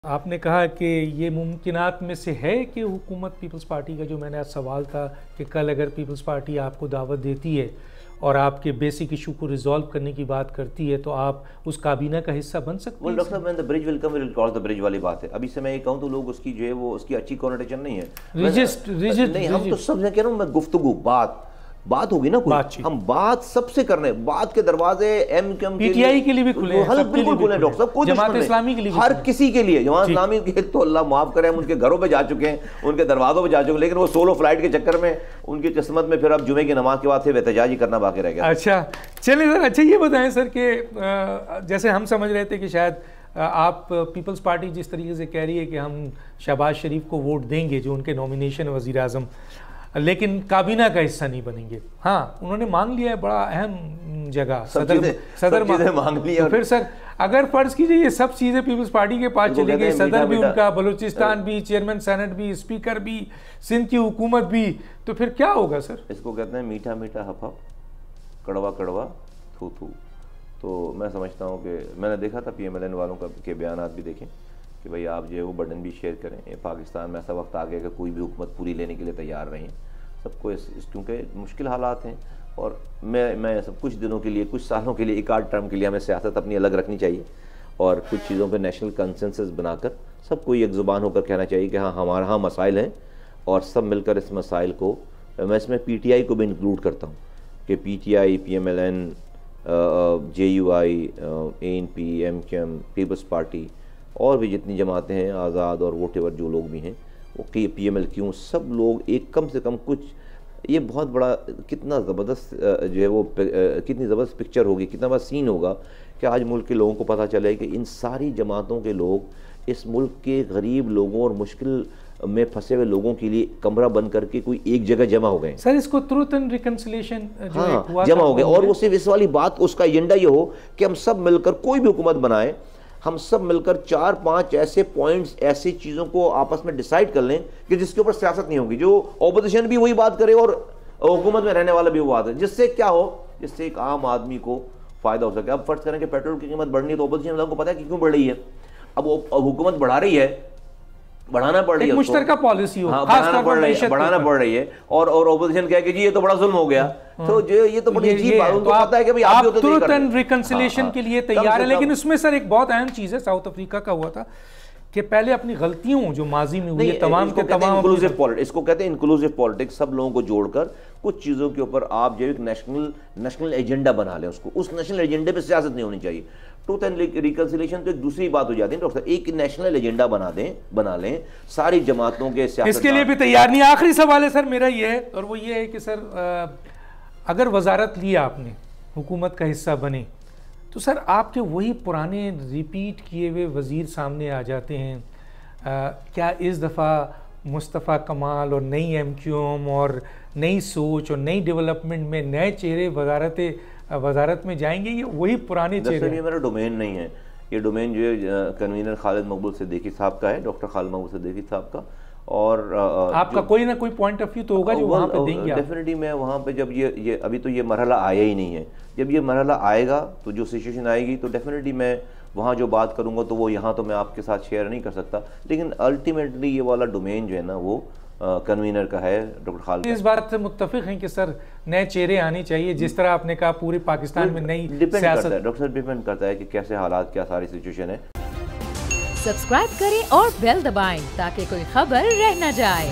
आपने कहा कि ये मुमकिनात में से है कि हुकूमत पीपल्स पार्टी का, जो मैंने आज सवाल था कि कल अगर पीपल्स पार्टी आपको दावत देती है और आपके बेसिक इशू को रिजॉल्व करने की बात करती है तो आप उस काबीना का हिस्सा बन सकते हैं? डॉक्टर साहब, मैं the bridge will come, will cross the bridge वाली बात है। अभी से मैं ये कहूँ तो लोग उसकी जो है वो उसकी अच्छी कॉन्टेशन नहीं है। नहीं, हम तो सब कह रहा हूँ मैं, गुफ्तगू बात होगी ना, कोई हम बात सबसे करने, बात के दरवाजे एमक्यूएम पीटीआई के लिए भी खुले हैं, बिल्कुल खुले डॉक्टर साहब, कोई जमात इस्लामी के लिए, हर किसी के लिए। जमात इस्लामी के तो अल्लाह माफ करे, हम उनके घरों पे जा चुके हैं, उनके दरवाजों पे जा चुके हैं, लेकिन वो सोलो फ्लाइट के चक्कर में उनकी किस्मत में फिर अब जुमे की नमाज के बाद फिर एहतजाजी करना बाकी रह गया। अच्छा चलिए सर, अच्छा ये बताएं सर कि जैसे हम समझ रहे थे कि शायद आप पीपल्स पार्टी जिस तरीके से कह रही है कि हम शहबाज शरीफ को वोट देंगे जो उनके नॉमिनेशन है वज़ीर आज़म, लेकिन काबीना का हिस्सा नहीं बनेंगे। हाँ, उन्होंने मांग लिया है बड़ा अहम जगह, सदर मांग लिया। तो फिर सर अगर फर्ज कीजिए ये सब चीज़ें पीपल्स पार्टी के पास चली गई, सदर भी उनका, बलूचिस्तान भी, चेयरमैन सेनेट भी, स्पीकर भी, सिंध की हुकूमत भी, तो फिर क्या होगा सर? इसको कहते हैं मीठा मीठा हफ हफ, कड़वा कड़वा थू थू। तो मैं समझता हूँ कि मैंने देखा था PMLN वालों के बयान भी देखें कि भाई आप जो है वो बर्डन भी शेयर करें। पाकिस्तान में ऐसा वक्त आ गया कि कोई भी हुकूमत पूरी लेने के लिए तैयार नहीं है सबको, क्योंकि मुश्किल हालात हैं। और मैं सब कुछ दिनों के लिए, कुछ सालों के लिए, एक आध टर्म के लिए हमें सियासत अपनी अलग रखनी चाहिए और कुछ चीज़ों पे नेशनल कंसेंसस बनाकर सबको एक ज़ुबान होकर कहना चाहिए कि हाँ हमारा हाँ मसाइल हैं और सब मिलकर इस मसाइल को, मैं इसमें PTI को भी इंक्लूड करता हूँ कि PTI, PMLN, JUI, ANP, MQM, peoples party और भी जितनी जमातें हैं, आज़ाद और वोटेवर जो लोग भी हैं, वो PMLQ, सब लोग एक कम से कम कुछ, ये बहुत बड़ा कितना ज़बरदस्त जो है वो कितनी ज़बरदस्त पिक्चर होगी, कितना बड़ा सीन होगा कि आज मुल्क के लोगों को पता चले कि इन सारी जमातों के लोग इस मुल्क के गरीब लोगों और मुश्किल में फंसे हुए लोगों के लिए कमरा बंद करके कोई एक जगह जमा हो गए। सर इसको ट्रूथ एंड रिकंसिलिएशन हाँ, जमा हो गए। और वो सिर्फ इस वाली बात, उसका एजेंडा ये हो कि हम सब मिलकर कोई भी हुकूमत बनाए, हम सब मिलकर 4-5 ऐसे पॉइंट्स, ऐसी चीज़ों को आपस में डिसाइड कर लें कि जिसके ऊपर सियासत नहीं होगी, जो ऑपोजिशन भी वही बात करे और हुकूमत में रहने वाला भी वो बात है, जिससे क्या हो, जिससे एक आम आदमी को फ़ायदा हो सके। अब फर्ज करें कि पेट्रोल की कीमत बढ़नी है तो ऑपोजिशन वालों को पता है कि क्यों बढ़ रही है। अब हुकूमत बढ़ा रही है, बढ़ाना पड़ रही है, मुश्तरका पॉलिसी हो, हाँ, बढ़ाना पड़ रही है और ऑपोजिशन कहे कि जी ये तो बड़ा जुल्म हो गया। तो जो ये तो बड़ी अजीब बात, उनको पता है कि भाई आप ट्रूथ एंड रिकंसिलिएशन के लिए तैयार है। लेकिन उसमें सर एक बहुत अहम चीज़ है, साउथ अफ्रीका का हुआ था कि पहले अपनी गलतियों जो माजी में हुई है तमाम के तमाम, इंक्लूसिव पॉलिटिक्स, इसको कहते हैं इंक्लूसिव पॉलिटिक्स, सब लोगों को जोड़कर कुछ चीज़ों के ऊपर आप जो एक नेशनल एजेंडा बना लें, उसको उस नेशनल एजेंडे पे सियासत नहीं होनी चाहिए। ट्रूथ एंड रिकंसिलिएशन तो एक दूसरी बात हो जाती है डॉक्टर, एक नेशनल एजेंडा बना लें सारी जमातों के, इसके लिए भी तैयार नहीं। आखिरी सवाल है सर मेरा ये है, और वो ये है कि सर अगर वजारत लिया आपने, हुकूमत का हिस्सा बने, तो सर आपके वही पुराने रिपीट किए हुए वज़ीर सामने आ जाते हैं। क्या इस दफ़ा मुस्तफ़ा कमाल और नई MQM और नई सोच और नई डेवलपमेंट में नए चेहरे वजारत में जाएंगे, ये वही पुराने चेहरे? ये मेरा डोमेन नहीं है, ये डोमेन जो है कन्वीनर खालिद मकबूल सिद्दीकी साहब का है, डॉक्टर खालिद मकबूल सिद्दीकी साहब का। और आपका कोई ना कोई पॉइंट ऑफ व्यू तो होगा जो वहाँ पे देंगे। डेफिनेटली मैं वहाँ पे जब ये अभी तो ये मरहला आया ही नहीं है, जब ये मरहला आएगा तो जो सिचुएशन आएगी तो डेफिनेटली मैं वहाँ जो बात करूँगा तो वो यहाँ तो मैं आपके साथ शेयर नहीं कर सकता, लेकिन अल्टीमेटली ये वाला डोमेन जो है ना वो कन्वीनर का है, डॉक्टर खालिद। इस बात से मुत्तफिक हैं कि सर नए चेहरे आने चाहिए, जिस तरह आपने कहा पूरे पाकिस्तान में नई सियासत? डॉक्टर डिपेंड करता है कि कैसे हालात, क्या सारी सिचुएशन है। सब्सक्राइब करें और बेल दबाएं ताकि कोई खबर रह न जाए।